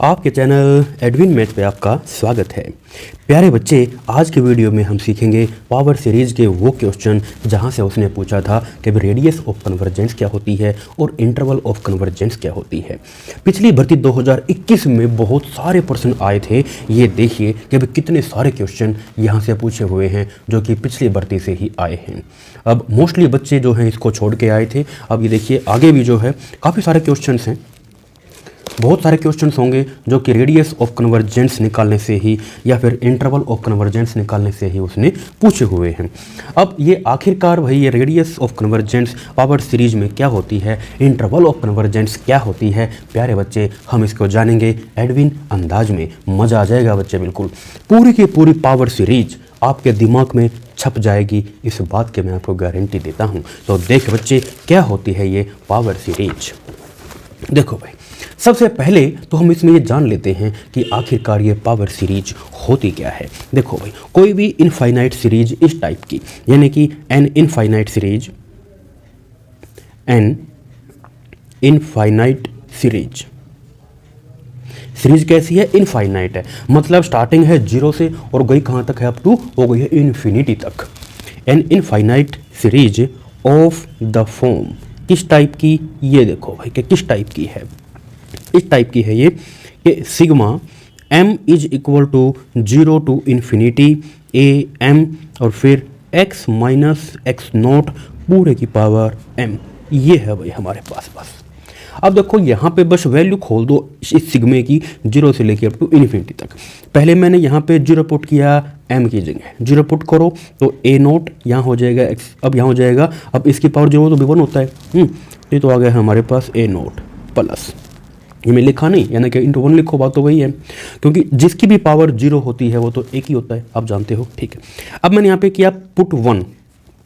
आपके channel Edwin math पे आपका स्वागत है। प्यारे बच्चे, आज के वीडियो में हम सीखेंगे पावर सीरीज के वो क्वेश्चन जहां से उसने पूछा था कि रेडियस ऑफ कन्वर्जेंस क्या होती है और इंटरवल ऑफ कन्वर्जेंस क्या होती है। पिछली भर्ती 2021 में बहुत सारे प्रश्न आए थे। ये देखिए कि अभी कितने सारे क्वेश्चन यहाँ से पूछे हुए हैं जो कि पिछली भर्ती से ही आए हैं। अब मोस्टली बच्चे जो हैं इसको छोड़ के आए थे। अब ये देखिए आगे भी जो है काफ़ी सारे क्वेश्चन हैं, बहुत सारे क्वेश्चंस होंगे जो कि रेडियस ऑफ कन्वर्जेंस निकालने से ही या फिर इंटरवल ऑफ कन्वर्जेंस निकालने से ही उसने पूछे हुए हैं। अब ये आखिरकार भाई ये radius of convergence power series में क्या होती है, इंटरवल ऑफ कन्वर्जेंस क्या होती है, प्यारे बच्चे हम इसको जानेंगे एडविन अंदाज में। मज़ा आ जाएगा बच्चे, बिल्कुल पूरी की पूरी पावर सीरीज आपके दिमाग में छप जाएगी, इस बात की मैं आपको गारंटी देता हूँ। तो देख बच्चे क्या होती है ये पावर सीरीज। देखो भाई, सबसे पहले तो हम इसमें ये जान लेते हैं कि आखिरकार ये पावर सीरीज होती क्या है। देखो भाई, कोई भी इनफाइनाइट सीरीज इस टाइप की, यानी कि एन इनफाइनाइट सीरीज सीरीज कैसी है, इनफाइनाइट है, मतलब स्टार्टिंग है 0 से और गई कहाँ तक है, अप टू हो गई है इन्फिनिटी तक। An infinite series of the form किस टाइप की, ये देखो भाई कि किस टाइप की है, इस टाइप की है ये कि sigma m is equal to 0 to infinity A M और फिर x माइनस एक्स नोट पूरे की पावर m। ये है भाई हमारे पास। बस अब देखो यहाँ पे बस वैल्यू खोल दो इस सिग्मे की 0 से लेकर अप टू इन्फिनिटी तक। पहले मैंने यहाँ पे 0 पुट किया, m की जगह 0 पुट करो तो a नोट यहाँ हो जाएगा x, अब यहाँ हो जाएगा, अब इसकी पावर 0 तो b1 होता है। ये तो आ गया हमारे पास a नोट प्लस, ये मैं लिखा नहीं, यानी कि इंटू 1 लिखो, बात तो वही है, क्योंकि जिसकी भी पावर 0 होती है वो तो एक ही होता है, आप जानते हो, ठीक है। अब मैंने यहाँ पे किया पुट 1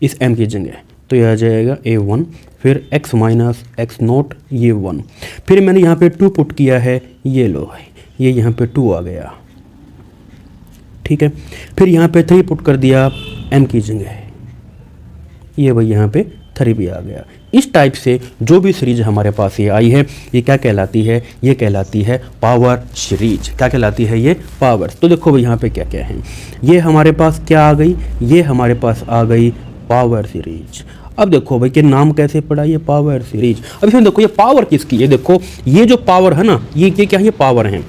इस m की जगह, तो यह आ जाएगा a1, फिर x माइनस एक्स नोट ये 1, फिर मैंने यहाँ पे 2 पुट किया है, ये लो भाई, ये यहाँ पे 2 आ गया, ठीक है। फिर यहाँ पे 3 पुट कर दिया m की जगह, ये भाई यहाँ पे 3 भी आ गया। इस टाइप से जो भी सीरीज हमारे पास ये आई है, ये क्या कहलाती है, ये कहलाती है पावर सीरीज। क्या कहलाती है ये, पावर। तो देखो भाई यहाँ पे क्या क्या है, ये हमारे पास क्या आ गई, ये हमारे पास आ गई पावर सीरीज। अब देखो भाई कि नाम कैसे पड़ा, ये पावर सीरीज। अब इसमें देखो ये पावर किसकी, ये देखो ये जो पावर है ना, ये क्या है, ये पावर है,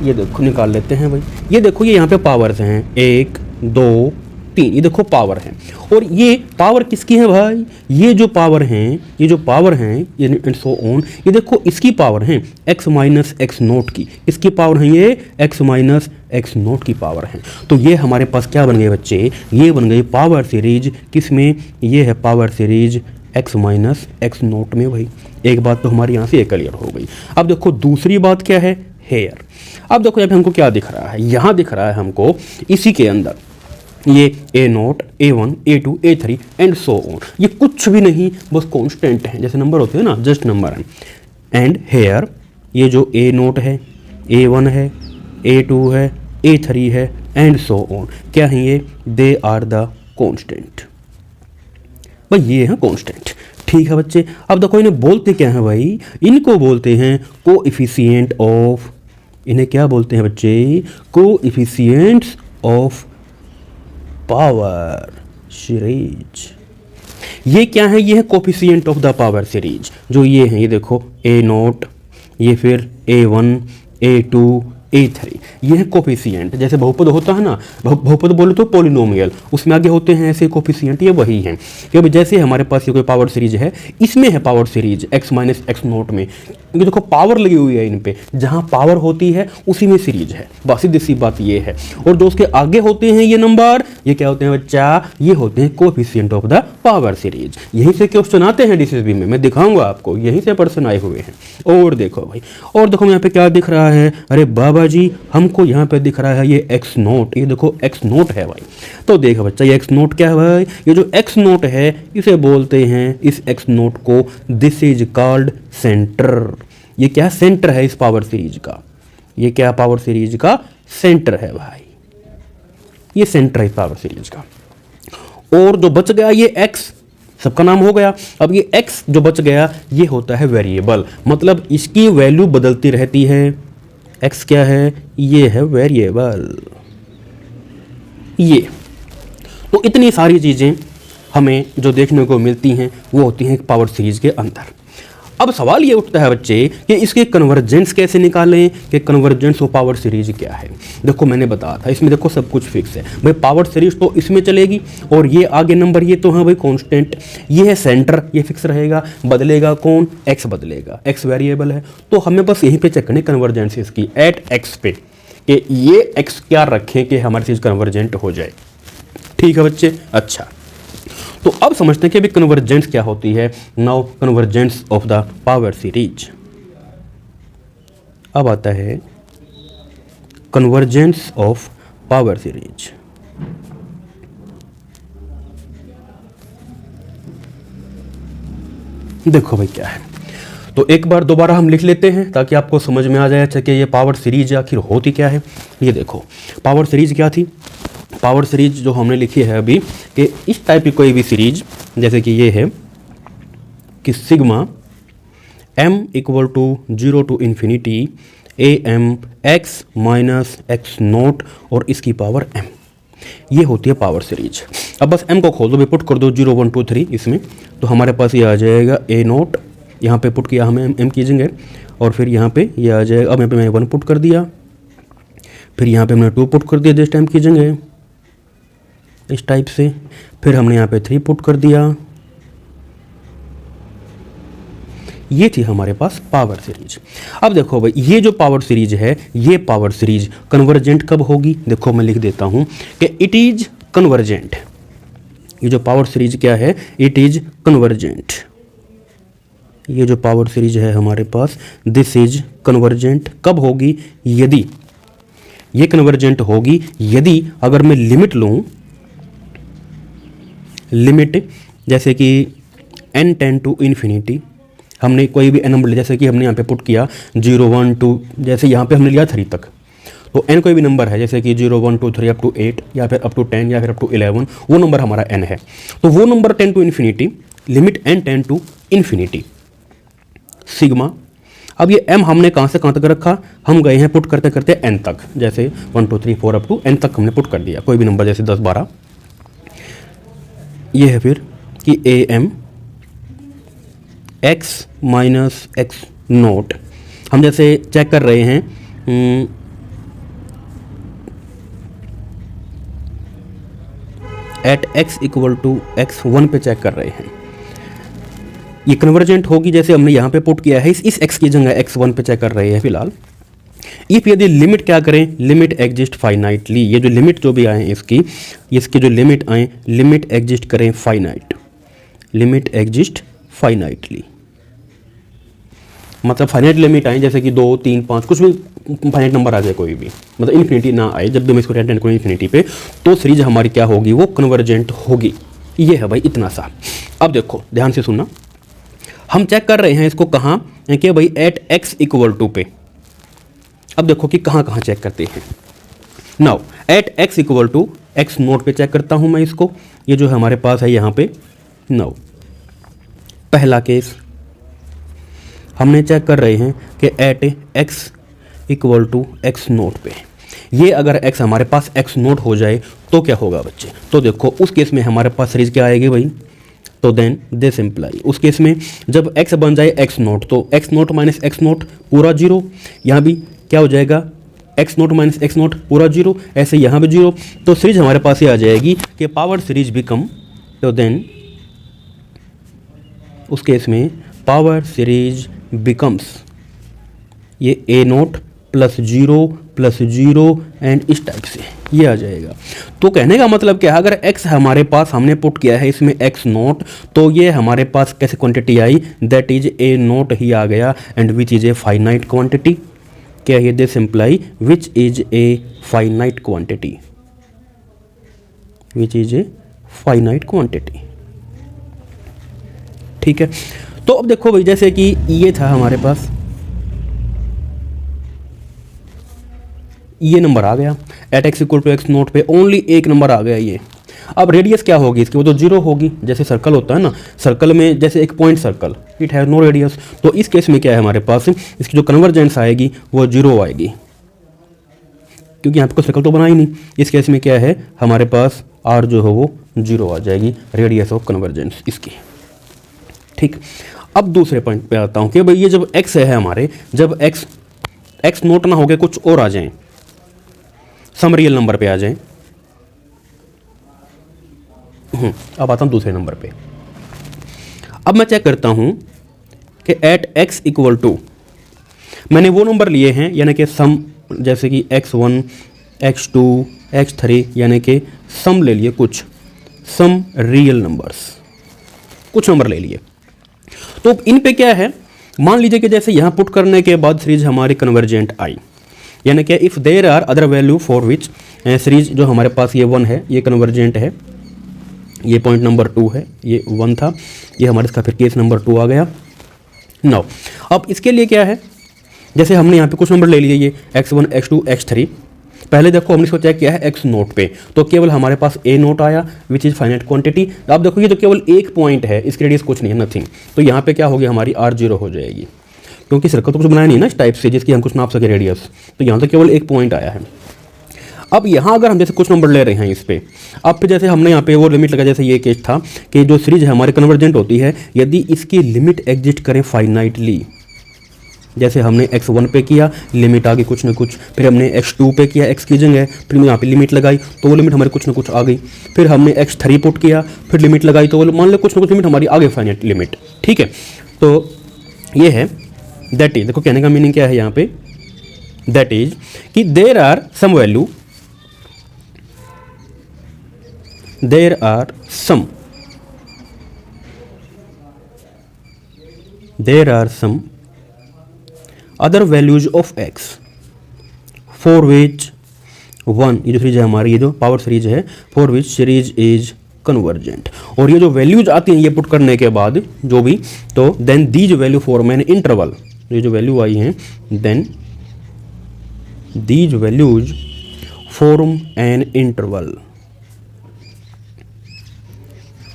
ये देखो निकाल लेते हैं भाई। ये देखो ये यहाँ पे पावर्स हैं 1 2 3, ये देखो पावर है। और ये पावर किसकी है भाई, ये जो पावर हैं, ये जो पावर हैं, ये एंड सो ऑन, ये देखो इसकी पावर है x माइनस एक्स नोट की, इसकी पावर है ये x माइनस एक्स नोट की पावर है। तो ये हमारे पास क्या बन गए बच्चे, ये बन गई पावर सीरीज। किसमें, ये है power series x minus x note में भाई। एक बात तो हमारी यहाँ से ये क्लियर हो गई। अब देखो दूसरी बात क्या है, हेयर। अब देखो यहाँ पे हमको क्या दिख रहा है, यहाँ दिख रहा है हमको इसी के अंदर ये a note a1 a2 a3 and so on, ये कुछ भी नहीं, बस कांस्टेंट है, जैसे नंबर होते हैं ना, जस्ट नंबर है। एंड हेयर ये जो a नोट है, a1 है, a2 है, a3 है एंड सो ऑन, क्या है ये, दे आर द कांस्टेंट। भाई ये है कांस्टेंट, ठीक है बच्चे। अब देखो इन्हें बोलते क्या है भाई, इनको बोलते हैं कोएफिशिएंट ऑफ, इन्हें क्या बोलते हैं बच्चे, कोएफिशिएंट्स ऑफ पावर सीरीज। ये क्या है, ये है coefficient of the power series, जो ये है, ये देखो a नोट, ये फिर a1 a2 a3, ये है कोफिशिएंट। जैसे बहुपद होता है ना, बहुपद बोले तो पॉलिनोमियल, उसमें आगे होते हैं ऐसे कोफिशिएंट, ये वही है। क्योंकि जैसे हमारे पास ये कोई पावर सीरीज है, इसमें है power series x minus x note में, क्योंकि देखो पावर लगी हुई है इन पे, जहाँ पावर होती है उसी में सीरीज है, बस सीधी सी बात ये है। और जो उसके आगे होते हैं ये नंबर, ये क्या होते हैं बच्चा, ये होते हैं coefficient of the power series. यहीं से क्वेश्चन आते हैं DSSB में, मैं दिखाऊंगा आपको, यहीं से प्रश्न आए हुए हैं। और देखो भाई, और देखो यहाँ पे क्या दिख रहा है, अरे बाबा जी हमको यहाँ पे दिख रहा है ये एक्स नोट, ये देखो एक्स नोट है भाई। तो देखो बच्चा ये एक्स नोट क्या है भाई, ये जो एक्स नोट है इसे बोलते हैं, इस एक्स नोट को दिस इज कॉल्ड सेंटर। ये क्या सेंटर है इस पावर सीरीज का, ये क्या पावर सीरीज का सेंटर है भाई, ये सेंटर है पावर सीरीज का। और जो बच गया ये एक्स, सबका नाम हो गया। अब ये x जो बच गया ये होता है वेरिएबल, मतलब इसकी वैल्यू बदलती रहती है, x क्या है, ये है वेरिएबल। ये तो इतनी सारी चीज़ें हमें जो देखने को मिलती हैं वो होती हैं पावर सीरीज के अंदर। अब सवाल ये उठता है बच्चे कि इसके कन्वर्जेंस कैसे निकालें, कि कन्वर्जेंस और पावर सीरीज क्या है। देखो मैंने बताया था इसमें देखो सब कुछ फिक्स है भाई, पावर सीरीज तो इसमें चलेगी और ये आगे नंबर ये तो है भाई कांस्टेंट, ये है सेंटर, ये फिक्स रहेगा, बदलेगा कौन, x बदलेगा, x वेरिएबल है। तो हमें बस यहीं पे चेक करनी कन्वर्जेंस इसकी एट x पे, कि ये x क्या रखें कि हमारी चीज़ कन्वर्जेंट हो जाए। ठीक है बच्चे, अच्छा तो अब समझते हैं कि अभी कन्वर्जेंस क्या होती है। Now convergence of the power series. अब आता है कन्वर्जेंस ऑफ पावर सीरीज। देखो भाई क्या है, तो एक बार दोबारा हम लिख लेते हैं ताकि आपको समझ में आ जाए अच्छा कि ये पावर सीरीज आखिर होती क्या है। ये देखो पावर सीरीज क्या थी, पावर सीरीज जो हमने लिखी है अभी कि इस टाइप की कोई भी सीरीज, जैसे कि ये है कि sigma m equal to 0 to infinity am x minus x naught और इसकी पावर m, ये होती है पावर सीरीज। अब बस m को खोल दो, पुट कर दो 0 1 2 3 इसमें, तो हमारे पास ये आ जाएगा a नोट, यहाँ पे पुट किया हमें m कीजिएंगे और फिर यहाँ पे ये आ जाएगा। अब यहाँ पे मैं 1 पुट कर दिया, फिर यहाँ पे हमने 2 पुट कर दिया, जिस टाइम कीजिएंगे इस टाइप से, फिर हमने यहाँ पे 3 पुट कर दिया। ये थी हमारे पास पावर सीरीज। अब देखो भाई ये जो पावर सीरीज है, ये पावर सीरीज कन्वर्जेंट कब होगी, देखो मैं लिख देता हूँ कि इट इज कन्वर्जेंट। ये जो पावर सीरीज क्या है, इट इज कन्वर्जेंट। ये जो पावर सीरीज है हमारे पास, दिस इज कन्वर्जेंट। कब होगी, यदि ये कन्वर्जेंट होगी यदि अगर मैं लिमिट लूँ, लिमिट जैसे कि n टेंड टू इन्फिनिटी, हमने कोई भी n नंबर लिया, जैसे कि हमने यहाँ पे पुट किया 0 1 2, जैसे यहाँ पे हमने लिया 3 तक, तो n कोई भी नंबर है जैसे कि 0 1 2 3 अप टू 8 या फिर अप टू 10 या फिर अप टू 11, वो नंबर हमारा n है। तो वो number tend to infinity, limit n tend to infinity sigma. अब ये m हमने कहाँ से कहाँ तक रखा, हम गए हैं पुट करते करते n तक, जैसे 1 2 3 4 अप टू n तक हमने पुट कर दिया, कोई भी नंबर जैसे 10 12। ये है फिर कि am x minus x note, हम जैसे चेक कर रहे हैं eight x equal to x1 पे चेक कर रहे हैं, ये कन्वर्जेंट होगी जैसे हमने यहाँ पे पुट किया है, इस x की जगह x1 पे चेक कर रहे हैं फिलहाल। इफ यदि लिमिट क्या करें, लिमिट एग्जिस्ट फाइनाइटली, ये जो लिमिट जो भी आए इसकी जो लिमिट आए, लिमिट एग्जिस्ट करें फाइनाइट, लिमिट एग्जिस्ट फाइनाइटली, मतलब फाइनाइट लिमिट आए जैसे कि 2 3 5 कुछ भी फाइनाइट नंबर आ जाए, कोई भी मतलब इन्फिनिटी ना आए, जब भी मैं इसको टेंड करूँ इन्फिनिटी पे, तो सीरीज हमारी क्या होगी, वो कन्वर्जेंट होगी। ये है भाई इतना सा। अब देखो ध्यान से सुनना, हम चेक कर रहे हैं इसको कहाँ, कि भाई एट x इक्वल टू पे। अब देखो कि कहाँ कहाँ चेक करते हैं। Now at x equal to x naught पे चेक करता हूँ मैं इसको, ये जो हमारे पास है यहाँ पे। नाउ पहला केस हमने चेक कर रहे हैं कि at x equal to x naught पे, ये अगर x हमारे पास x नोट हो जाए तो क्या होगा बच्चे, तो देखो उस केस में हमारे पास सीरीज क्या आएगी भाई, तो देन दिस इम्प्लाई, उस केस में जब x बन जाए x नोट, तो x note minus x note पूरा 0, यहाँ भी क्या हो जाएगा x note minus x note पूरा 0, ऐसे यहाँ भी 0, तो सीरीज हमारे पास ये आ जाएगी कि पावर सीरीज बिकम, तो देन उस केस में पावर सीरीज बिकम्स ये a नोट प्लस 0 एंड इस टाइप से ये आ जाएगा। तो कहने का मतलब क्या है, अगर x हमारे पास हमने पुट किया है इसमें x नोट, तो ये हमारे पास कैसे क्वांटिटी आई, दैट इज a नोट ही आ गया, and which is a finite quantity. क्या है this imply which is a finite quantity, which is a finite quantity. ठीक है, तो अब देखो भाई जैसे कि ये था हमारे पास, ये नंबर आ गया at x equal to x naught पे, ओनली एक नंबर आ गया ये। अब रेडियस क्या होगी इसकी, वो तो 0 होगी, जैसे सर्कल होता है ना, सर्कल में जैसे एक point circle, it have no radius, तो इस केस में क्या है हमारे पास, इसकी जो कन्वर्जेंस आएगी वो 0 आएगी, क्योंकि यहाँ पे कोई सर्कल तो बना ही नहीं। इस केस में क्या है हमारे पास आर जो है वो 0 आ जाएगी, रेडियस ऑफ कन्वर्जेंस इसकी। ठीक, अब दूसरे पॉइंट पे आता हूँ कि भाई ये जब x है हमारे, जब x नोट ना हो गए कुछ और आ जाएं, सम रियल नंबर पे आ जाएं। अब आता हूँ दूसरे नंबर पे। अब मैं चेक करता हूँ कि एट x इक्वल टू, मैंने वो नंबर लिए हैं यानी कि सम, जैसे कि x1 x2 x3 यानी कि सम ले लिए, कुछ सम रियल नंबर्स, कुछ नंबर ले लिए। तो इन पे क्या है, मान लीजिए कि जैसे यहाँ पुट करने के बाद सीरीज हमारी कन्वर्जेंट आई, यानी कि if there are other value for which series जो हमारे पास ये 1 है, ये कन्वर्जेंट है, ये पॉइंट नंबर 2 है, ये 1 था, ये हमारे इसका फिर केस नंबर 2 आ गया। नाउ अब इसके लिए क्या है, जैसे हमने यहाँ पे कुछ नंबर ले लिए, ये x1 x2 x3। पहले देखो हमने इसको चेक किया है x नोट पे, तो केवल हमारे पास a नोट आया विच इज़ फाइनाइट क्वांटिटी। अब देखो ये तो केवल एक पॉइंट है, इसकी रेडियस कुछ नहीं है, नथिंग। तो यहाँ पे क्या होगी हमारी r 0 हो जाएगी, क्योंकि सर्कल तो कुछ बनाया नहीं ना इस टाइप से जिसकी हम कुछ नाप सके रेडियस, तो यहाँ तो केवल एक पॉइंट आया है। अब यहाँ अगर हम जैसे कुछ नंबर ले रहे हैं इस पे, अब फिर जैसे हमने यहाँ पे वो लिमिट लगा, जैसे ये केस था कि जो सीरीज है हमारे कन्वर्जेंट होती है यदि इसकी लिमिट एग्जिस्ट करें फाइनाइटली। जैसे हमने x1 पे किया, लिमिट आ गई कुछ ना कुछ, फिर हमने x2 पे किया, x की जगह फिर यहाँ पे लिमिट लगाई तो वो लिमिट हमारी कुछ ना कुछ आ गई, फिर हमने x3 पुट किया, फिर लिमिट लगाई तो वो मान लो कुछ ना कुछ लिमिट हमारी आ गई, फाइनाइट लिमिट। ठीक है, तो ये है, दैट इज, देखो कहने का मीनिंग क्या है यहाँ पे, दैट इज कि there are some value, there are some, there are some other values of x for which 1, ये जो सीरीज है हमारी, ये जो पावर सीरीज है, for which series is convergent. और ये जो वैल्यूज आती हैं ये पुट करने के बाद जो भी, तो then these value form an interval, ये जो वैल्यू आई हैं then these values form an interval,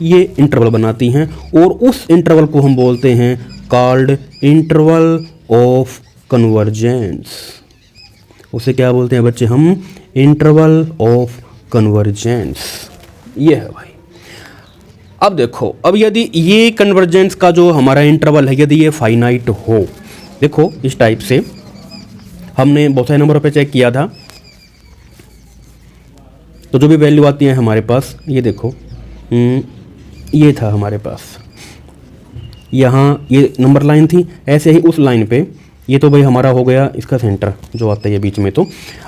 ये इंटरवल बनाती हैं और उस इंटरवल को हम बोलते हैं कॉल्ड इंटरवल ऑफ कन्वर्जेंस। उसे क्या बोलते हैं बच्चे हम, इंटरवल ऑफ कन्वर्जेंस। ये है भाई। अब देखो, अब यदि ये कन्वर्जेंस का जो हमारा इंटरवल है यदि ये फाइनाइट हो, देखो इस टाइप से हमने बहुत सारे नंबरों पे चेक किया था, तो जो भी वैल्यू आती है हमारे पास, ये देखो ये था हमारे पास, यहाँ ये नंबर लाइन थी, ऐसे ही उस लाइन पे ये तो भाई हमारा हो गया इसका सेंटर जो आता है बीच में। तो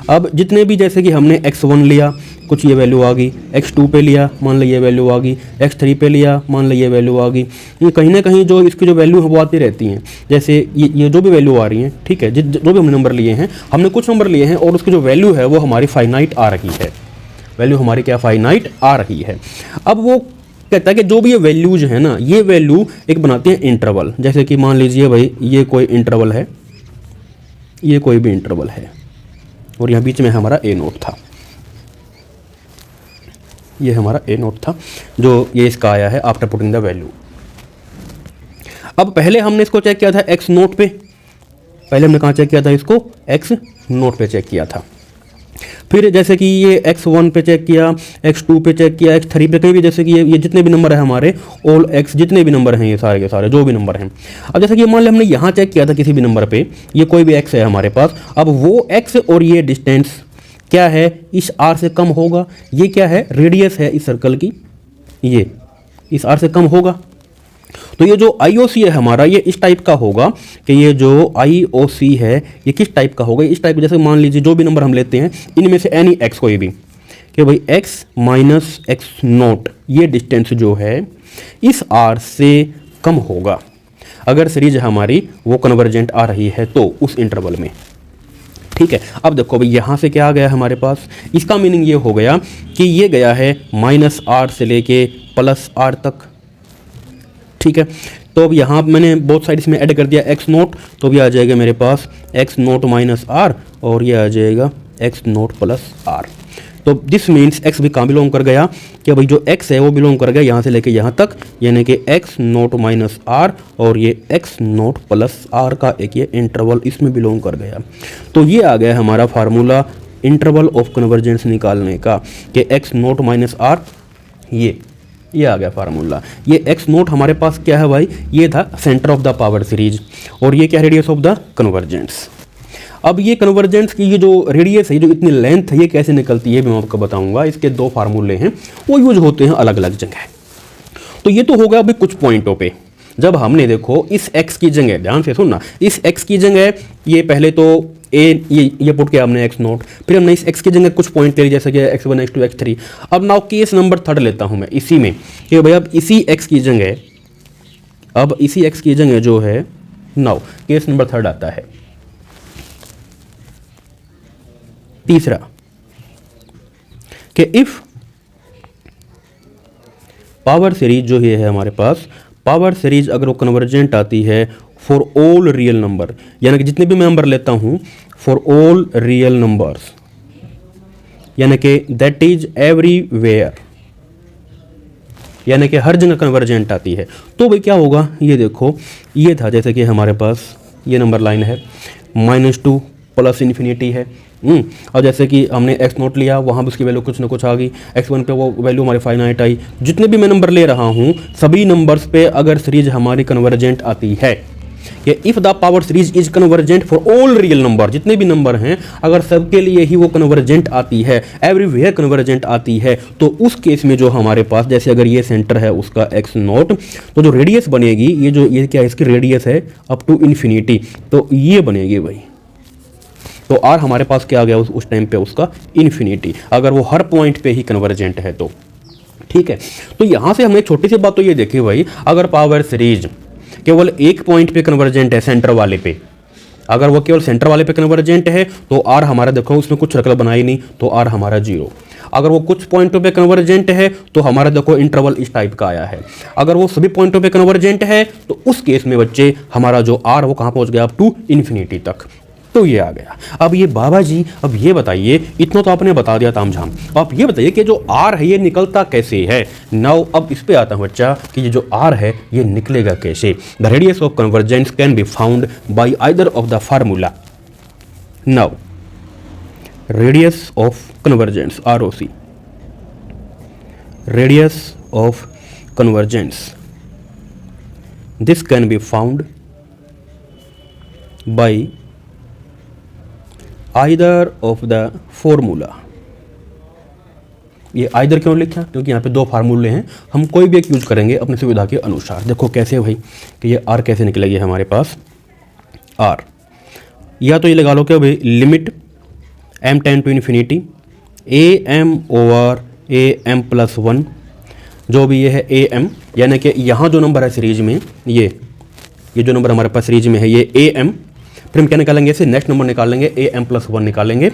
अब जितने भी जैसे कि हमने x1 लिया, कुछ ये वैल्यू आ गई, x2 पे लिया, मान लो ये वैल्यू आ गई, x3 पे लिया, मान लो ये वैल्यू आ गई, ये कहीं ना कहीं जो इसकी जो वैल्यू है वो आती रहती हैं। जैसे ये जो भी वैल्यू आ रही है, ठीक है, जो भी हमने नंबर लिए हैं, हमने कुछ नंबर लिए हैं और उसकी जो वैल्यू है वो हमारी फाइनाइट आ रही है, वैल्यू हमारी क्या फाइनाइट आ रही है। अब वो कहता है कि जो भी ये वैल्यूज है ना, ये वैल्यू एक बनाती है इंटरवल। जैसे कि मान लीजिए भाई ये कोई इंटरवल है, ये कोई भी इंटरवल है और यहाँ बीच में हमारा ए नोट था, ये हमारा ए नोट था जो ये इसका आया है आफ्टर पुटिंग द वैल्यू। अब पहले हमने इसको चेक किया था एक्स नोट पे, पहले हमने कहाँ चेक किया था इसको, एक्स नोट पे चेक किया था। फिर जैसे कि ये x1 पे चेक किया, x2 पे चेक किया, x3 पे, कहीं भी जैसे कि ये जितने भी नंबर है हमारे ऑल x, जितने भी नंबर हैं ये सारे के सारे जो भी नंबर हैं। अब जैसे कि मान लिया हमने यहाँ चेक किया था किसी भी नंबर पे, ये कोई भी x है हमारे पास, अब वो x और ये डिस्टेंस क्या है, इस r से कम होगा। ये क्या है, रेडियस है इस सर्कल की, ये इस r से कम होगा। तो ये जो IOC है हमारा, ये इस टाइप का होगा कि ये जो IOC है ये किस टाइप का होगा, इस टाइप। जैसे मान लीजिए जो भी नंबर हम लेते हैं इनमें से एनी x कोई भी, कि भाई x माइनस x नोट, ये डिस्टेंस जो है इस r से कम होगा अगर सीरीज हमारी वो कन्वर्जेंट आ रही है तो उस इंटरवल में। ठीक है, अब देखो भाई यहाँ से क्या आ गया हमारे पास, इसका मीनिंग ये हो गया कि ये गया है -r से लेके +r तक। ठीक है, तो अब यहाँ मैंने बोथ साइड इसमें ऐड कर दिया x नोट, तो अब ये आ जाएगा मेरे पास x नोट -r और ये आ जाएगा x नोट +r। तो दिस मीन्स x भी कहाँ बिलोंग कर गया, कि भाई जो x है वो बिलोंग कर गया यहाँ से लेके यहाँ तक, यानी कि x नोट -r और ये x नोट +r का एक ये इंटरवल इसमें बिलोंग कर गया। तो ये आ गया हमारा फार्मूला इंटरवल ऑफ कन्वर्जेंस निकालने का कि एक्स नोट माइनस आर, ये आ गया फार्मूला। ये एक्स नोट हमारे पास क्या है भाई, ये था centre of the power series, और ये क्या रेडियस ऑफ द कन्वर्जेंस। अब ये कन्वर्जेंस की ये जो रेडियस है, जो इतनी लेंथ है, ये कैसे निकलती है मैं आपको बताऊंगा। इसके दो फार्मूले हैं, वो यूज होते हैं अलग अलग जगह। तो ये तो हो गया अभी कुछ पॉइंटों पे। जब हमने देखो इस x की जगह, ध्यान से सुनना, इस x की जगह ये पहले तो ये पुट किया हमने x नोट, फिर हमने इस x की जगह कुछ पॉइंट ले लिए जैसे कि x1 x2 x3। अब नाउ केस नंबर 3 लेता हूं मैं इसी में कि भाई अब इसी x की जगह जो है, नाउ केस नंबर 3 आता है तीसरा कि इफ पावर सीरीज जो ये है हमारे पास, पावर सीरीज अगर वो कन्वर्जेंट आती है फॉर ऑल रियल नंबर, यानी कि जितने भी मैं नंबर लेता हूं फॉर ऑल रियल नंबर्स, यानी कि दैट इज एवरीवेयर, यानी कि हर जगह कन्वर्जेंट आती है, तो भाई क्या होगा, ये देखो ये था जैसे कि हमारे पास ये नंबर लाइन है -2 प्लस इन्फिनिटी है। और जैसे कि हमने एक्स नोट लिया, वहाँ भी उसकी वैल्यू कुछ ना कुछ आ गई, x1 पे वो वैल्यू हमारी फाइनाइट आई। जितने भी मैं नंबर ले रहा हूँ सभी नंबर्स पे अगर सीरीज हमारी कन्वर्जेंट आती है, कि if the power series is convergent for all real number, जितने भी नंबर हैं अगर सबके लिए ही वो कन्वर्जेंट आती है, एवरीवेयर कन्वर्जेंट आती है, तो उस केस में जो हमारे पास, जैसे अगर ये सेंटर है उसका एक्स नोट, तो जो रेडियस बनेगी, ये क्या है, इसकी रेडियस है अप टू इन्फिनिटी, तो ये बनेगी भाई। तो आर हमारे पास क्या आ गया उस टाइम पे उसका इन्फिनिटी, अगर वो हर पॉइंट पे ही कन्वर्जेंट है तो। ठीक है, तो यहां से हमने एक छोटी सी बात तो ये देखी भाई, अगर पावर सीरीज केवल एक पॉइंट पे कन्वर्जेंट है, सेंटर वाले पे, अगर वो केवल सेंटर वाले पे कन्वर्जेंट है तो आर हमारा देखो उसमें कुछ रकल बनाई नहीं, तो आर हमारा 0। अगर वो कुछ पॉइंटों पे कन्वर्जेंट है तो हमारा देखो इंटरवल इस टाइप का आया है। अगर वो सभी पॉइंटों पे कन्वर्जेंट है तो उस केस में बच्चे हमारा जो आर वो कहाँ पहुंच गया, अप टू इन्फिनिटी तक। तो ये आ गया। अब ये बाबा जी, अब ये बताइए, इतना तो आपने बता दिया तामझाम, आप ये बताइए कि जो आर है ये निकलता कैसे है। नाउ अब इस पे आता हूं बच्चा कि ये जो आर है ये निकलेगा कैसे। The radius of convergence can be found by either of the formula. Now radius of convergence, ROC, radius of convergence, this can be found by either of the formula. ये आइदर क्यों लिखा, क्योंकि यहाँ पे दो फार्मूले हैं, हम कोई भी एक यूज करेंगे अपनी सुविधा के अनुसार। देखो कैसे भाई कि ये आर कैसे निकलेगी हमारे पास, आर या तो ये लगा लो कि भाई limit m tend to infinity am over am+1, जो भी ये है am, यानी कि यहाँ जो नंबर है सीरीज में, ये जो नंबर हमारे पास सीरीज में है ये am, फिर हम क्या निकालेंगे, इसे नेक्स्ट नंबर निकालेंगे am+1 निकालेंगे,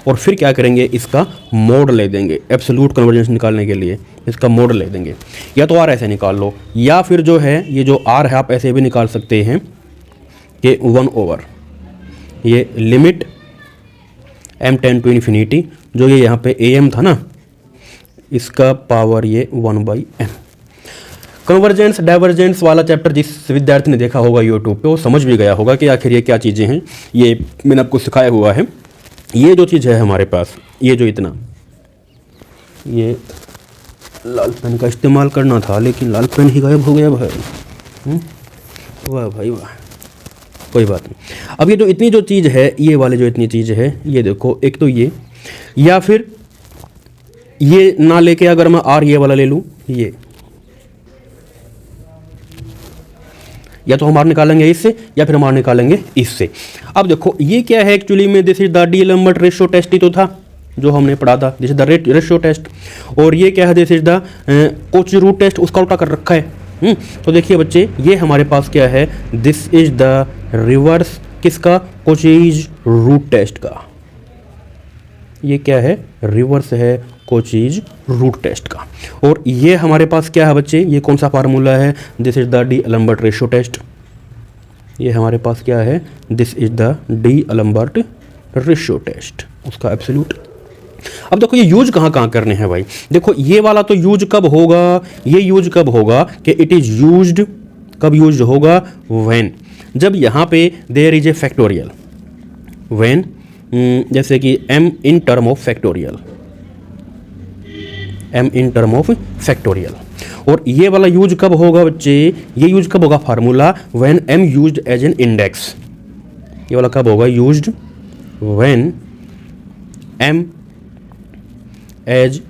और फिर क्या करेंगे, इसका मोड ले देंगे एब्सोल्यूट कन्वर्जेंस निकालने के लिए, इसका मोड ले देंगे। या तो आर ऐसे निकाल लो, या फिर जो है ये जो आर है आप ऐसे भी निकाल सकते हैं कि 1 ओवर ये limit m tend to infinity, जो ये यहाँ पे am था ना, इसका पावर ये 1/m। कन्वर्जेंस डाइवर्जेंस वाला चैप्टर जिस विद्यार्थी ने देखा होगा यूट्यूब पे, वो समझ भी गया होगा कि आखिर ये क्या चीज़ें हैं। ये मैंने आपको सिखाया हुआ है। ये जो चीज़ है हमारे पास, ये जो इतना, ये लाल पेन का इस्तेमाल करना था लेकिन लाल पेन ही गायब हो गया भाई। वाह भाई वाह, कोई बात नहीं। अब ये जो इतनी जो चीज़ है, ये वाले जो इतनी चीज़ है, ये देखो, एक तो ये, या फिर ये ना लेके अगर मैं आर ये वाला ले लूँ, ये, या तो हम आर निकालेंगे इससे या फिर हम आर निकालेंगे इससे। अब देखो ये क्या है एक्चुअली में, this is the D-Alembert ratio test ही तो था जो हमने पढ़ा था, this is the ratio test. और ये क्या है, this is the Cauchy root test, उसका उल्टा कर रखा है। तो देखिए बच्चे, ये हमारे पास क्या है, दिस इज द रिवर्स किसका, कोचीज रूट टेस्ट का। ये क्या है, रिवर्स है कोचीज रूट टेस्ट का। और ये हमारे पास क्या है बच्चे, ये कौन सा फार्मूला है, this is the D-Alembert ratio test. ये हमारे पास क्या है, this is the D-Alembert ratio test, उसका एब्सोल्यूट। अब देखो ये यूज कहाँ कहाँ करने हैं भाई। देखो ये वाला तो यूज कब होगा, ये यूज कब होगा कि इट इज यूज्ड, कब यूज होगा, व्हेन, जब यहाँ पे there is a factorial, when जैसे कि m in term of factorial, m in term of factorial. और ये वाला यूज कब होगा बच्चे, ये यूज कब होगा formula, when m used as an index. ये वाला कब होगा, used when m as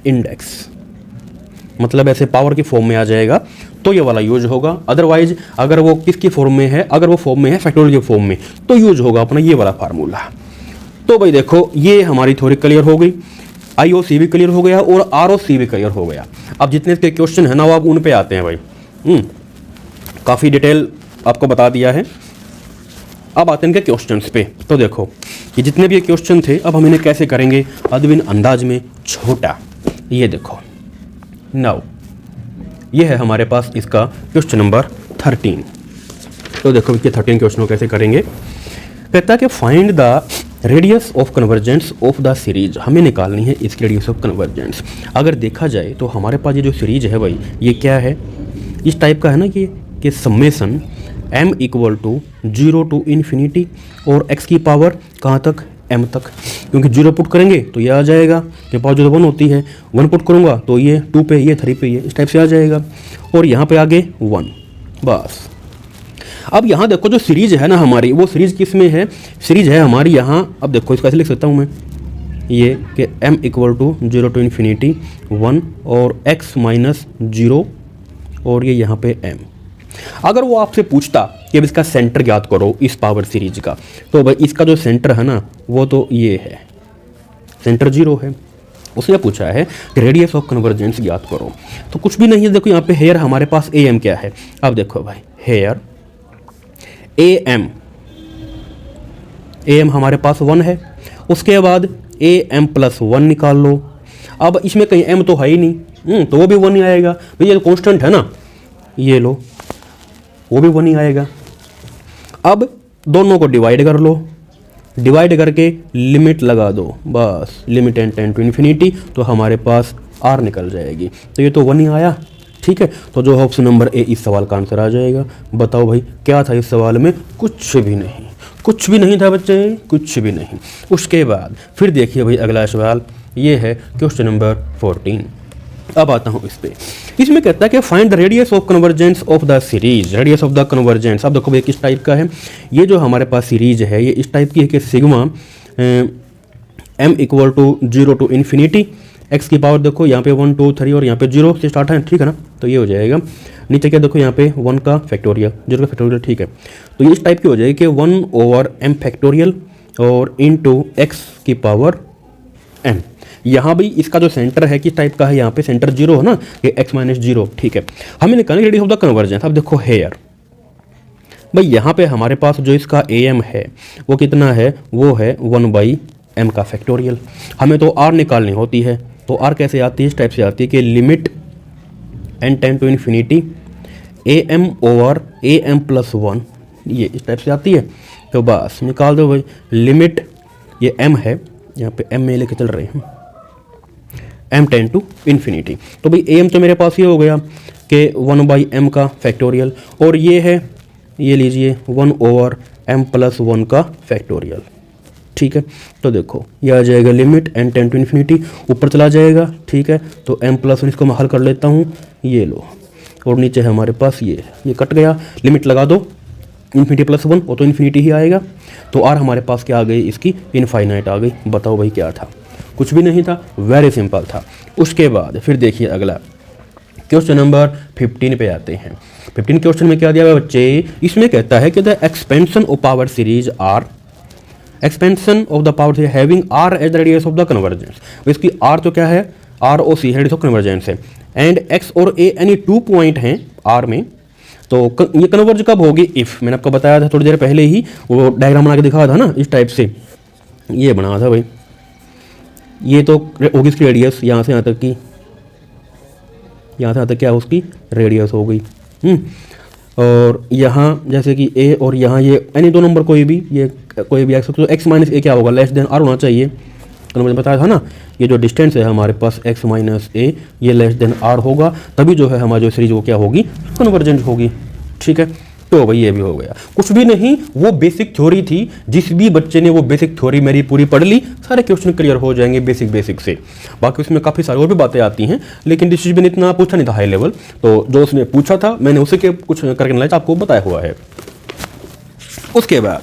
index, मतलब ऐसे पावर की फॉर्म में आ जाएगा तो ये वाला यूज होगा। अदरवाइज अगर वो किसकी फॉर्म में है, अगर वो फॉर्म में है फैक्टोरियल की फॉर्म में, तो यूज होगा अपना ये वाला फार्मूला। तो भाई देखो ये हमारी थोड़ी क्लियर हो गई, IOC भी क्लियर हो गया और ROC भी क्लियर हो गया। अब जितने इसके क्वेश्चन है ना वो आप उन पे आते हैं भाई, काफ़ी डिटेल आपको बता दिया है। अब आते हैं इनके क्वेश्चंस पे। तो देखो ये जितने भी क्वेश्चन थे अब हम इन्हें कैसे करेंगे, अद्विन अंदाज में छोटा। ये देखो नाउ ये है हमारे पास इसका क्वेश्चन नंबर 13। तो देखो ये 13 क्वेश्चनों कैसे करेंगे। कहता है कि find the radius of convergence of the series, हमें निकालनी है इसकी रेडियस ऑफ कन्वर्जेंस। अगर देखा जाए तो हमारे पास ये जो सीरीज है भाई ये क्या है, इस टाइप का है ना कि summation m equal to 0 to infinity और x की पावर कहाँ तक, m तक। क्योंकि 0 पुट करेंगे तो ये आ जाएगा, ये पावर जो 1 होती है, 1 पुट करूँगा तो ये 2 पे, ये 3 पे, ये इस टाइप से आ जाएगा। और यहाँ पे आगे 1 बस। अब यहाँ देखो जो सीरीज है ना हमारी, वो सीरीज किस में है, सीरीज है हमारी यहाँ। अब देखो इसको ऐसे लिख सकता हूँ मैं, ये कि m equal to 0 to infinity 1 और x माइनस 0 और ये यहाँ पे m। अगर वो आपसे पूछता कि अब इसका सेंटर ज्ञात करो इस पावर सीरीज का, तो भाई इसका जो सेंटर है ना वो तो ये है, सेंटर 0 है। उसने पूछा है कि रेडियस ऑफ कन्वर्जेंस ज्ञात करो, तो कुछ भी नहीं है। देखो यहाँ पे हेयर हमारे पास am क्या है, अब देखो भाई हेयर am हमारे पास 1 है, उसके बाद am प्लस 1 निकाल लो। अब इसमें कहीं m तो है ही नहीं, तो वो भी 1 ही आएगा। भैया ये कॉन्स्टेंट है ना, ये लो वो भी 1 ही आएगा। अब दोनों को डिवाइड कर लो, डिवाइड करके लिमिट लगा दो, बस limit n tend to infinity, तो हमारे पास r निकल जाएगी। तो ये तो 1 ही आया, ठीक है। तो जो ऑप्शन नंबर ए इस सवाल का आंसर आ जाएगा। बताओ भाई क्या था इस सवाल में, कुछ भी नहीं, कुछ भी नहीं था बच्चे, कुछ भी नहीं। उसके बाद फिर देखिए भाई अगला सवाल, ये है क्वेश्चन नंबर 14। अब आता हूँ इस पे। इसमें कहता है कि find the radius of convergence of the series, radius of the convergence. अब देखो भाई किस टाइप का है, ये जो हमारे पास सीरीज है ये इस टाइप की है कि sigma m equal to 0 to infinity, x की पावर देखो यहाँ पे 1 2 3 और यहाँ पे 0 से स्टार्ट है, ठीक है ना। तो ये हो जाएगा, नीचे क्या देखो यहाँ पे 1 का फैक्टोरियल, 0 का फैक्टोरियल, ठीक है। तो ये इस टाइप की हो जाएगी कि 1 ओवर m फैक्टोरियल और इनटू x की पावर m। यहाँ भी इसका जो सेंटर है किस टाइप का है, यहाँ पे सेंटर 0 है ना, ये x माइनस 0, ठीक है। हमें निकालनी रेडियस ऑफ द कन्वर्जेंस। अब देखो हेयर भाई यहाँ पे हमारे पास जो इसका am है वो कितना है, वो है 1/m का फैक्टोरियल। हमें तो r निकालनी होती है, तो r कैसे आती है, इस टाइप से आती है कि limit n tend to infinity am over am plus 1, ये इस टाइप से आती है। तो बस निकाल दो भाई, लिमिट ये m है, यहाँ पे m में लेके चल रहे हैं, m टेंड टू इन्फिनिटी। तो भाई am तो मेरे पास ये हो गया कि 1/m का फैक्टोरियल, और ये है, ये लीजिए 1 ओवर m प्लस 1 का फैक्टोरियल, ठीक है। तो देखो ये आ जाएगा limit n tend to infinity, ऊपर चला जाएगा, ठीक है। तो m प्लस 1 इसको मैं हल कर लेता हूँ, ये लो, और नीचे है हमारे पास ये कट गया, लिमिट लगा दो इन्फिनिटी प्लस 1, वो तो इन्फिनिटी ही आएगा। तो r हमारे पास क्या आ गई, इसकी इनफाइनाइट आ गई। बताओ भाई क्या था, कुछ भी नहीं था, वेरी सिंपल था। उसके बाद फिर देखिए अगला क्वेश्चन नंबर 15 पे आते हैं। 15 क्वेश्चन में क्या दिया हुआ बच्चे, इसमें कहता है कि the expansion of power series R, expansion of the power series having R as the radius of the convergence. इसकी आर तो क्या है, ROC रेडियस ऑफ कन्वर्जेंस है, एंड x और a यानी 2 पॉइंट हैं r में। तो ये कन्वर्ज कब होगी, इफ़, मैंने आपको बताया था थोड़ी देर पहले ही, वो डायग्राम बना के दिखाया था ना, इस टाइप से ये बना था भाई। ये तो होगी इसकी रेडियस, यहाँ से यहाँ तक की, यहाँ से यहाँ तक क्या उसकी रेडियस हो गई। और यहाँ जैसे कि a और यहाँ ये यानी 2 नंबर कोई भी, ये कोई भी x, तो x माइनस a क्या होगा, लेस देन r होना चाहिए। तो मुझे बताया था ना, ये जो डिस्टेंस है हमारे पास x माइनस a, ये लेस देन r होगा, तभी जो है हमारी जो सीरीज वो क्या होगी, कन्वर्जेंट होगी, ठीक है। तो भाई ये भी हो गया, कुछ भी नहीं, वो बेसिक थ्योरी थी। जिस भी बच्चे ने वो बेसिक थ्योरी मेरी पूरी पढ़ ली, सारे क्वेश्चन क्लियर हो जाएंगे बेसिक से। बाकी उसमें काफ़ी सारी और भी बातें आती हैं, लेकिन डिस्सb ने इतना पूछा नहीं था हाई लेवल, तो जो उसने पूछा था मैंने उसी के कुछ करके एनालाइज आपको बताया हुआ है। उसके बाद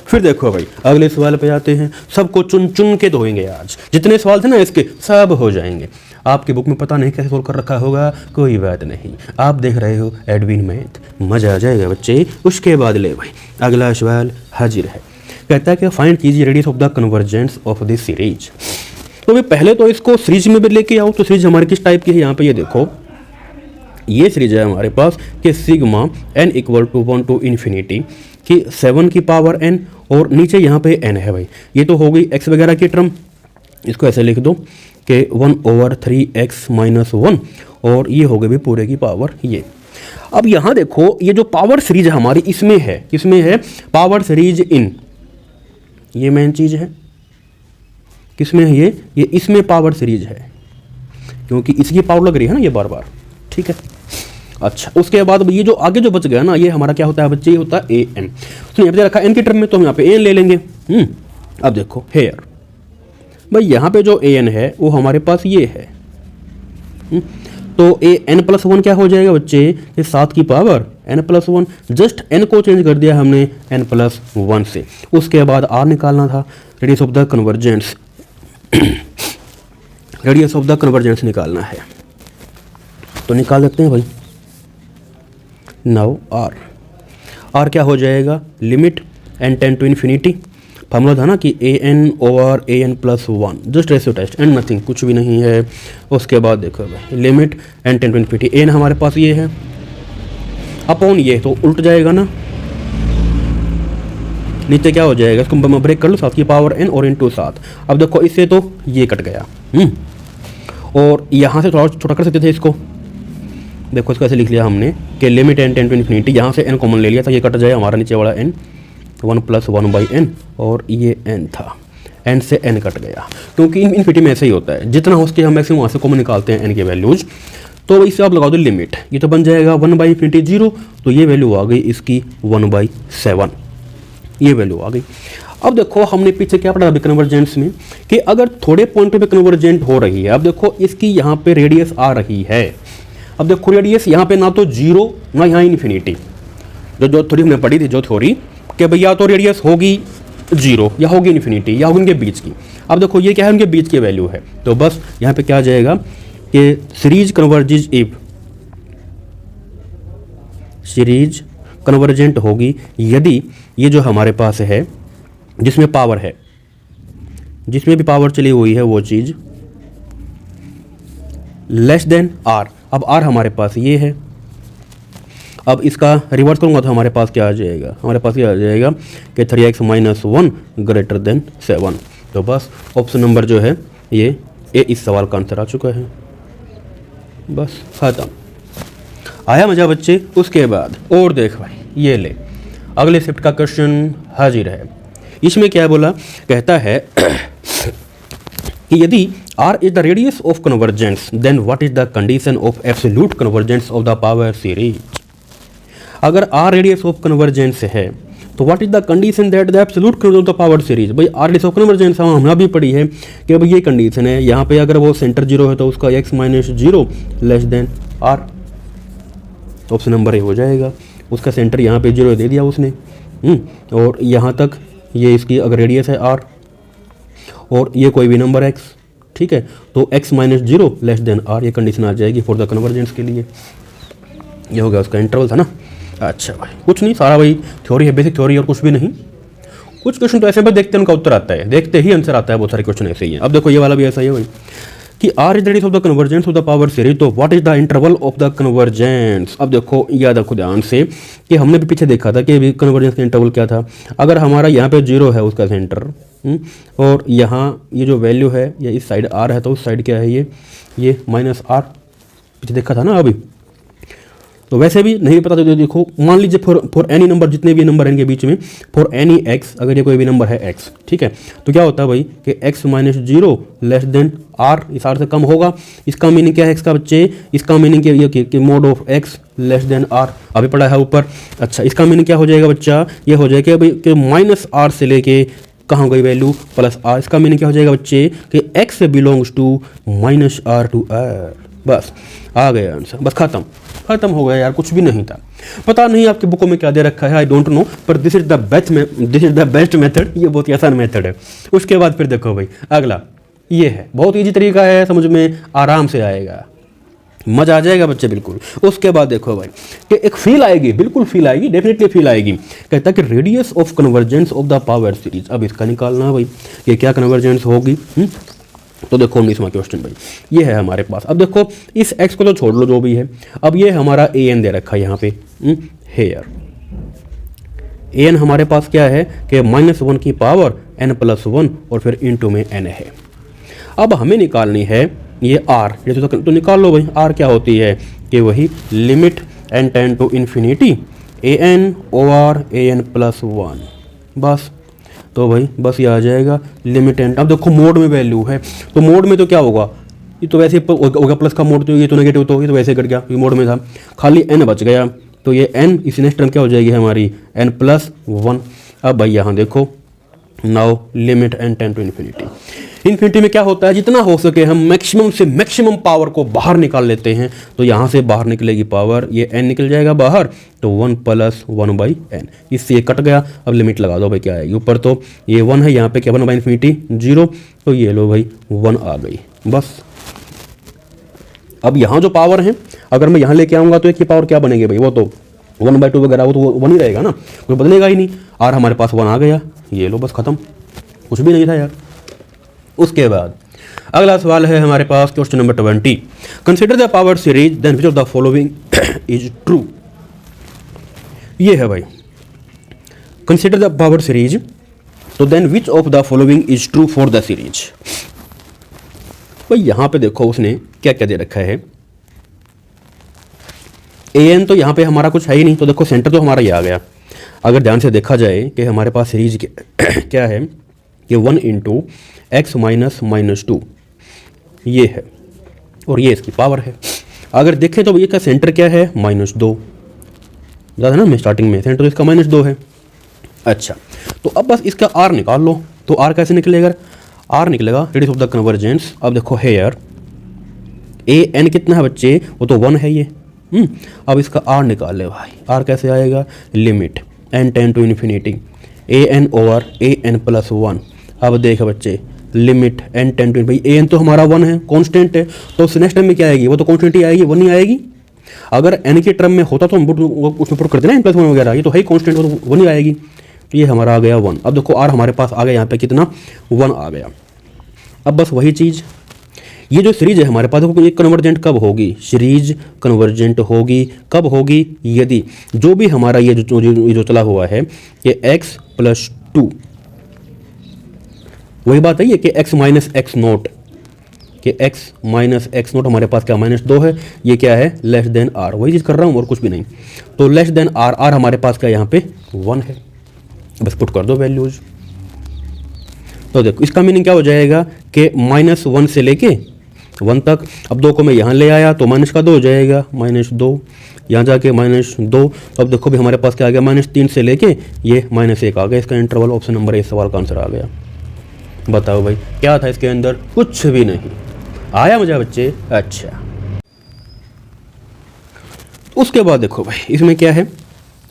फिर देखो भाई अगले सवाल पे आते हैं। सबको चुन चुन के धोएंगे आज, जितने सवाल थे ना इसके सब हो जाएंगे। आपकी बुक में पता नहीं कैसे सोल्व कर रखा होगा, कोई बात नहीं, आप देख रहे हो एडविन मैथ, मजा आ जाएगा बच्चे। उसके बाद ले भाई अगला सवाल हाजिर है, कहता है कि फाइंड कीजिए radius of the convergence of this series. तो भाई पहले तो इसको सीरीज में भी लेके आओ। तो सीरीज हमारी किस टाइप की है, यहाँ पे ये देखो, ये सीरीज है हमारे पास कि sigma n equal to 1 to infinity कि 7 की पावर n, और नीचे यहाँ पे n है भाई। ये तो हो गई x वगैरह की टर्म, इसको ऐसे लिख दो कि 1/3x - 1, और ये हो गई भी पूरे की पावर ये। अब यहाँ देखो ये जो पावर सीरीज हमारी इसमें है, किसमें है, पावर सीरीज इन, ये मेन चीज़ है। किसमें है ये इसमें पावर सीरीज है, क्योंकि इसकी पावर लग रही है ना ये बार बार, ठीक है। अच्छा उसके बाद ये जो आगे जो बच गया ना, ये हमारा क्या होता है बच्चे, ये होता है ए एन। तो यहाँ पे रखा एन की टर्म में, तो हम यहाँ पे ए एन ले लेंगे। अब देखो हेयर भाई, यहाँ पे जो ए एन है वो हमारे पास ये है। तो ए एन प्लस 1 क्या हो जाएगा बच्चे, ये 7 की power n plus 1, just n को चेंज कर दिया हमने n प्लस 1 से। उसके बाद r निकालना था, radius of the convergence, radius of the convergence निकालना है, तो निकाल सकते हैं भाई। नाउ आर क्या हो जाएगा, limit n tend to infinity, formula था ना कि an/an plus 1, just ratio test and nothing, कुछ भी नहीं है। उसके बाद देखो भाई limit n tend to infinity, n हमारे पास ये है अपॉन ये, तो उल्ट जाएगा ना, नीचे क्या हो जाएगा, इसको मैं ब्रेक कर लो, 7 की पावर n और इंटू 7। अब देखो इससे तो ये कट गया, और यहाँ से थोड़ा छोटा कर सकते थे इसको, देखो इसको ऐसे लिख लिया हमने कि limit n tend to infinity, यहाँ से n कॉमन ले लिया था, ये कट जाए हमारा नीचे वाला n, 1 + 1/n, और ये n था, n से n कट गया, क्योंकि इन्फिनिटी में ऐसे ही होता है, जितना हो सके हम मैक्सिमम वहाँ से कॉमन निकालते हैं n के वैल्यूज। तो इससे आप लगा दो लिमिट, ये तो बन जाएगा 1/∞ 0, तो ये वैल्यू आ गई इसकी 1/7, ये वैल्यू आ गई। अब देखो हमने पीछे क्या पढ़ा था कन्वर्जेंस में, कि अगर थोड़े पॉइंट पे कन्वर्जेंट हो रही है, अब देखो इसकी यहाँ पे रेडियस आ रही है, अब देखो रेडियस यहाँ पे ना तो 0 ना यहाँ इन्फिनिटी, जो थोड़ी हमने पढ़ी थी जो थ्योरी, कि भैया तो रेडियस होगी 0 या होगी इन्फिनिटी या होगी उनके बीच की। अब देखो ये क्या है, उनके बीच की वैल्यू है, तो बस यहाँ पे क्या आ जाएगा कि series converges if, series convergent होगी यदि ये जो हमारे पास है, जिसमें पावर है, जिसमें भी पावर चली हुई है वो चीज़ लेस देन आर। अब आर हमारे पास ये है, अब इसका रिवर्स करूँगा तो हमारे पास क्या आ जाएगा, हमारे पास ये आ जाएगा कि 3x - 1 > 7। तो बस ऑप्शन नंबर जो है ये इस सवाल का आंसर आ चुका है, बस खत्म। आया मजा बच्चे। उसके बाद और देख भाई, ये ले अगले शिफ्ट का क्वेश्चन हाजिर है। इसमें क्या बोला, कहता है कि यदि R is the radius of convergence, then what is the condition of absolute convergence of the power series? अगर R radius of convergence है तो what is the condition that the absolute convergence of the power series? भाई R radius of convergence हमने भी पढ़ी है कि भाई ये कंडीशन है, यहाँ पे अगर वो सेंटर 0 है तो उसका x - 0 < R, option number A हो जाएगा। उसका सेंटर यहाँ पे 0 दे दिया उसने, और यहाँ तक ये इसकी अगर रेडियस है R, और ये कोई भी नंबर x, ठीक है, तो x - 0 < R, ये कंडीशन आ जाएगी फॉर द कन्वर्जेंस के लिए। ये हो गया उसका इंटरवल था ना। अच्छा भाई कुछ नहीं, सारा भाई थ्योरी है, बेसिक थ्योरी, और कुछ भी नहीं। कुछ क्वेश्चन तो ऐसे बस देखते हैं उनका उत्तर आता है, देखते ही आंसर आता है, बहुत सारे क्वेश्चन ऐसे ही हैं। अब देखो ये वाला भी ऐसा ही है भाई कि R is radius of the convergence of the power series, तो what is the interval of the convergence. अब देखो याद रखो ध्यान से कि हमने भी पीछे देखा था कि कन्वर्जेंस का इंटरवल क्या था। अगर हमारा यहाँ पे 0 है उसका सेंटर, और यहाँ ये जो वैल्यू है ये इस साइड R है, तो उस साइड क्या है ये -R, पीछे देखा था ना अभी। तो वैसे भी नहीं पता तो देखो, मान लीजिए फॉर एनी नंबर, जितने भी नंबर हैं इनके बीच में, फॉर एनी एक्स, अगर ये कोई भी नंबर है एक्स, ठीक है, तो क्या होता है भाई कि x minus zero less than R, इस आर से कम होगा। इसका मीनिंग क्या है एक्स का बच्चे, इसका मीनिंग ये कि mod of x less than R, अभी पढ़ा है ऊपर। अच्छा, इसका मीनिंग क्या हो जाएगा बच्चा, ये हो जाएगा भाई कि माइनस आर से लेके कहाँ गई वैल्यू प्लस आर। इसका मीनिंग क्या हो जाएगा बच्चे कि x belongs to minus R to R. बस आ गया आंसर, बस खत्म हो गया यार, कुछ भी नहीं था। पता नहीं आपकी बुकों में क्या दे रखा है, आई डोंट नो, पर this is the best method, ये बहुत ही आसान मेथड है। उसके बाद फिर देखो भाई अगला, ये है बहुत ईजी तरीका है, समझ में आराम से आएगा, मजा आ जाएगा बच्चे बिल्कुल। उसके बाद देखो भाई कि एक फील आएगी, बिल्कुल फील आएगी, डेफिनेटली फील आएगी। कहता है कि radius of convergence of the power series. अब इसका निकालना भाई ये क्या कन्वर्जेंस होगी। तो देखो 19वां क्वेश्चन भाई ये है हमारे पास। अब देखो इस x को तो छोड़ लो जो भी है, अब ये हमारा an दे रखा है यहाँ पे, हेयर an हमारे पास क्या है कि -1 की पावर n+1 और फिर इंटू में n है। अब हमें निकालनी है ये r, ये तो निकाल लो भाई। r क्या होती है कि वही limit n tend to infinity an over an+1, बस। तो भाई बस ये आ जाएगा लिमिट n। अब देखो मोड में वैल्यू है, तो मोड में तो क्या होगा, ये तो वैसे होगा प्लस का मोड, तो ये तो नेगेटिव, तो ये तो वैसे कट गया, ये मोड में था, खाली n बच गया। तो ये n इस नेक्स्ट टर्म क्या हो जाएगी हमारी n+1। अब भाई यहाँ देखो now limit n tend to infinity. Infinity में क्या होता है, जितना हो सके हम मैक्सिमम से मैक्सिमम पावर को बाहर निकाल लेते हैं। तो यहाँ से बाहर निकलेगी पावर, ये n निकल जाएगा बाहर, तो 1 + 1/n, इससे ये कट गया। अब लिमिट लगा दो भाई क्या आएगी, ऊपर तो ये 1 है, यहाँ पे क्या 1/∞ 0, तो ये लो भाई 1 आ गई, बस। अब यहाँ जो पावर है अगर मैं यहाँ लेके आऊँगा तो एक की पावर क्या बनेगी भाई, वो तो 1/2 वगैरह, वो तो 1 ही रहेगा ना, कोई बदलेगा ही नहीं। और हमारे पास 1 आ गया, ये लो बस खत्म, कुछ भी नहीं था यार। उसके बाद अगला सवाल है हमारे पास question number 20। Consider the power series then which of the following is true. ये है भाई कंसिडर द पावर सीरीज, तो then which of the following is true for the series. भाई यहाँ पे देखो उसने क्या क्या दे रखा है, an तो यहाँ पे हमारा कुछ है ही नहीं, तो देखो सेंटर तो हमारा ये आ गया। अगर ध्यान से देखा जाए कि हमारे पास सीरीज क्या है कि 1 × x - -2 ये है, और ये इसकी पावर है। अगर देखें तो ये का सेंटर क्या है -2, ज़्यादा ना, मैं स्टार्टिंग में सेंटर तो इसका -2 है। अच्छा, तो अब बस इसका r निकाल लो। तो r कैसे निकलेगा, r निकलेगा रेडियस ऑफ द कन्वर्जेंस। अब देखो हेयर an कितना है बच्चे, वो तो 1 है ये। अब इसका r निकाल ले भाई, r कैसे आएगा, limit n tend to infinity an over an+1। अब देख बच्चे लिमिट n टेंड टू, भाई an तो हमारा 1 है, कांस्टेंट है, तो नेक्स्ट टाइम में क्या आएगी, वो तो कांस्टेंट ही आएगी, 1 ही आएगी। अगर n के टर्म में होता तो हम उसमें पुट करते ना n+1 वगैरह, ये तो है ही कांस्टेंट, वो तो 1 ही आएगी। तो ये हमारा आ गया 1। अब देखो r हमारे पास आ गया यहाँ पे कितना, 1 आ गया। अब बस वही चीज़, ये जो सीरीज है हमारे पास, देखो ये कन्वर्जेंट कब होगी, सीरीज कन्वर्जेंट होगी कब होगी, यदि जो भी हमारा ये जो चला हुआ है कि x+2, वही बात है ये कि x - x0, कि x - x0 हमारे पास क्या -2 है, ये क्या है लेस देन r, वही चीज़ कर रहा हूँ और कुछ भी नहीं। तो लेस देन r, r हमारे पास क्या यहाँ पे 1 है, बस पुट कर दो वैल्यूज। तो देखो इसका मीनिंग क्या हो जाएगा कि -1 से लेके 1 तक। अब 2 को मैं यहाँ ले आया तो माइनस का 2 हो जाएगा, -2, यहाँ जाके -2। तो अब देखो भी हमारे पास क्या आ गया, -3 से लेके ये -1 आ गया। इसका इंटरवल ऑप्शन नंबर 1 सवाल का आंसर आ गया। बताओ भाई क्या था इसके अंदर, कुछ भी नहीं। आया मजा बच्चे, अच्छा। उसके बाद देखो भाई इसमें क्या है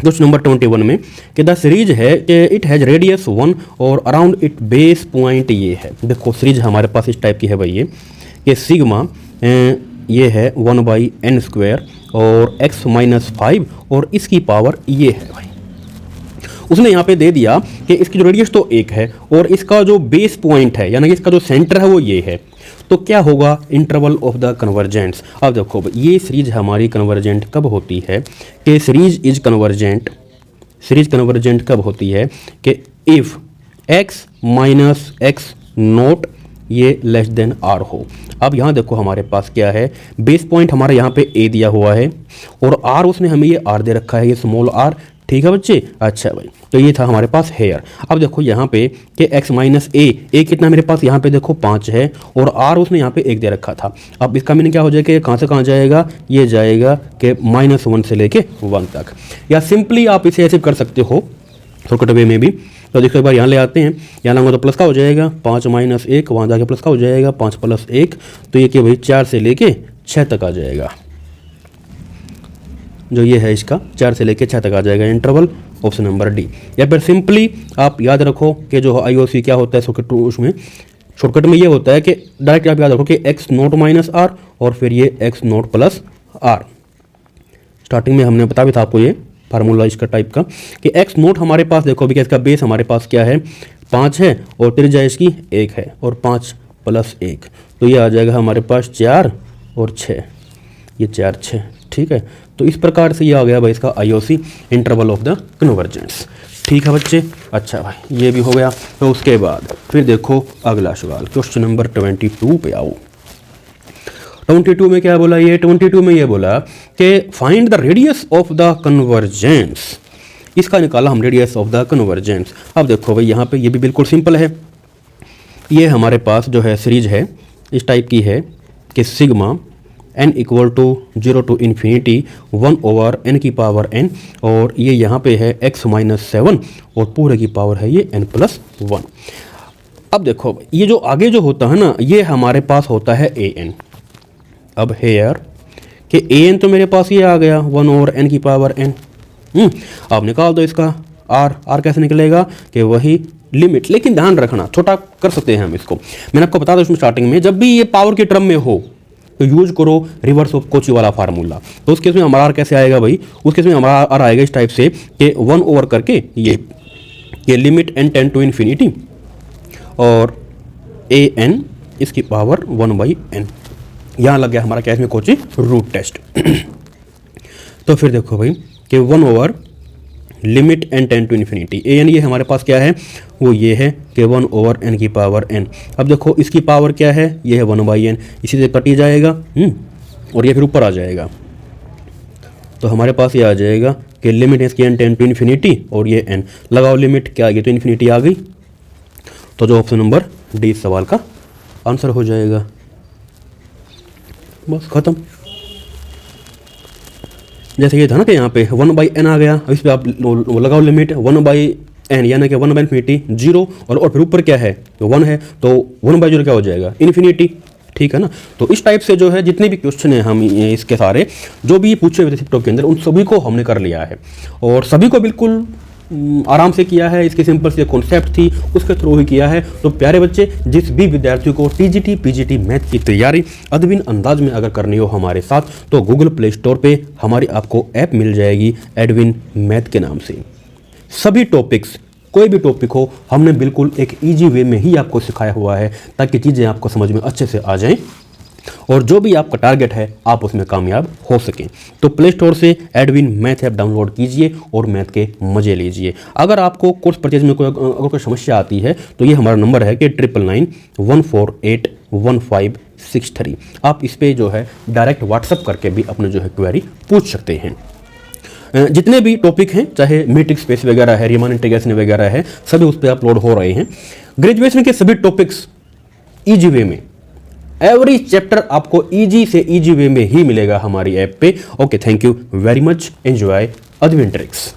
क्वेश्चन नंबर 21 में कि द सीरीज है कि इट हैज़ रेडियस 1 और अराउंड इट बेस पॉइंट ये है। देखो सीरीज हमारे पास इस टाइप की है भाई, ये कि सिग्मा ये है 1/n² और x - 5 और इसकी पावर ये है भाई। उसने यहाँ पे दे दिया कि इसकी जो रेडियस तो 1 है और इसका जो बेस पॉइंट है यानी कि इसका जो सेंटर है वो ये है। तो क्या होगा, इंटरवल ऑफ द कन्वर्जेंस। अब देखो ये सीरीज हमारी कन्वर्जेंट कब होती है कि सीरीज कन्वर्जेंट कब होती है कि इफ़ x - x0 ये लेस देन r हो। अब यहाँ देखो हमारे पास क्या है, बेस पॉइंट हमारे यहाँ पे ए दिया हुआ है और आर उसने हमें ये आर दे रखा है, ये स्मॉल आर, ठीक है बच्चे। अच्छा भाई, तो ये था हमारे पास हेयर। अब देखो यहाँ पे कि x माइनस ए कितना मेरे पास यहाँ पे देखो 5 है और r उसने यहाँ पे 1 दे रखा था। अब इसका मीनिंग क्या हो जाएगा, कहाँ से कहाँ जाएगा, ये जाएगा कि -1 से लेके 1 तक, या सिंपली आप इसे ऐसे कर सकते हो शॉर्टकट वे में भी। तो देखो एक बार यहाँ ले आते हैं, यहाँ लाऊंगा तो प्लस का हो जाएगा 5 माइनस 1, वहाँ जाके प्लस का हो जाएगा 5 प्लस 1, तो ये कि भाई 4 से लेके 6 तक आ जाएगा, जो ये है इसका 4 से लेके 6 तक आ जाएगा इंटरवल, ऑप्शन नंबर डी। या फिर सिंपली आप याद रखो कि जो IOC क्या होता है शॉर्टकट में ये होता है कि डायरेक्ट आप याद रखो कि x नोट माइनस आर और फिर ये x nought plus R. Starting में हमने बता भी था आपको ये फार्मूला इसका टाइप का कि x नोट हमारे पास देखो अभी, इसका बेस हमारे पास क्या है 5 है और त्रिज्या इसकी 1 है और 5 प्लस 1, तो ये आ जाएगा हमारे पास 4 और 6, ये 4 6, ठीक है। तो इस प्रकार से ये आ गया भाई इसका IOC interval of the convergence, ठीक है बच्चे। अच्छा भाई ये भी हो गया। तो उसके बाद फिर देखो अगला सवाल, क्वेश्चन नंबर 22 पे आओ। 22 में क्या बोला, ये 22 में ये बोला कि find the radius of the convergence, इसका निकाला हम रेडियस ऑफ द कन्वर्जेंस। अब देखो भाई यहाँ पे ये भी बिल्कुल सिंपल है, ये हमारे पास जो है सीरीज है इस टाइप की है कि sigma n equal to 0 to infinity 1 over n की पावर n, और ये यहाँ पे है x माइनस 7 और पूरे की पावर है ये n प्लस 1। अब देखो ये जो आगे जो होता है ना, ये हमारे पास होता है an। अब हेयर कि an तो मेरे पास ये आ गया 1 ओवर n की पावर n। अब निकाल दो इसका r कैसे निकलेगा कि वही लिमिट, लेकिन ध्यान रखना छोटा कर सकते हैं हम इसको, मैंने आपको बता दूं इसमें स्टार्टिंग में जब भी ये पावर के टर्म में हो तो यूज करो रिवर्स ऑफ कोची वाला फार्मूला। तो उस केस में हमारा आर कैसे आएगा भाई, उस केस में हमारा आर आएगा इस टाइप से कि 1 ओवर करके ये limit n tend to infinity और an इसकी पावर 1/n। यहाँ लग गया हमारा क्या इसमें कोची रूट टेस्ट। तो फिर देखो भाई कि 1 over limit n tend to infinity an, ये हमारे पास क्या है, वो ये है कि 1 ओवर n की पावर n। अब देखो इसकी पावर क्या है, ये है 1/n, इसी से कट ही जाएगा और ये फिर ऊपर आ जाएगा। तो हमारे पास ये आ जाएगा कि लिमिट है इसकी n टेंड टू इन्फिनिटी और ये n, लगाओ लिमिट क्या आ गई, तो इन्फिनिटी आ गई। तो जो ऑप्शन नंबर डी इस सवाल का आंसर हो जाएगा, बस खत्म। जैसे ये था ना कि यहाँ पे 1/n आ गया, इस पर आप लगाओ लिमिट 1/n, यानी कि 1 बाई इन्फिनिटी 0 और फिर ऊपर क्या है तो 1 है, तो 1/0 क्या हो जाएगा इन्फिनिटी, ठीक है ना। तो इस टाइप से जो है जितने भी क्वेश्चन हैं हम इसके सारे जो भी पूछे हुए थे टॉपिक के अंदर उन सभी को हमने कर लिया है और सभी को बिल्कुल आराम से किया है। इसकी सिंपल सी कॉन्सेप्ट थी उसके थ्रू ही किया है। तो प्यारे बच्चे, जिस भी विद्यार्थियों को टीजीटी पीजीटी मैथ की तैयारी अदविन अंदाज में अगर करनी हो हमारे साथ, तो गूगल प्ले स्टोर पे हमारी आपको ऐप मिल जाएगी एडविन मैथ के नाम से। सभी टॉपिक्स, कोई भी टॉपिक हो, हमने बिल्कुल एक ईजी वे में ही आपको सिखाया हुआ है ताकि चीज़ें आपको समझ में अच्छे से आ जाएं और जो भी आपका टारगेट है आप उसमें कामयाब हो सकें। तो प्ले स्टोर से एडविन मैथ ऐप डाउनलोड कीजिए और मैथ के मजे लीजिए। अगर आपको कोर्स परचेज में कोई समस्या आती है तो ये हमारा नंबर है कि 9991481563। आप इस पर जो है डायरेक्ट व्हाट्सअप करके भी अपने जो है क्वेरी पूछ सकते हैं। जितने भी टॉपिक हैं, चाहे मीट्रिक स्पेस वगैरह है, रीमान इंटीग्रेशन वगैरह है, सभी उस पर अपलोड हो रहे हैं। ग्रेजुएशन के सभी टॉपिक्स ईजी वे में, एवरी चैप्टर आपको ईजी से ईजी वे में ही मिलेगा हमारी ऐप पे। Okay, thank you very much, enjoy अदविन ट्रिक्स।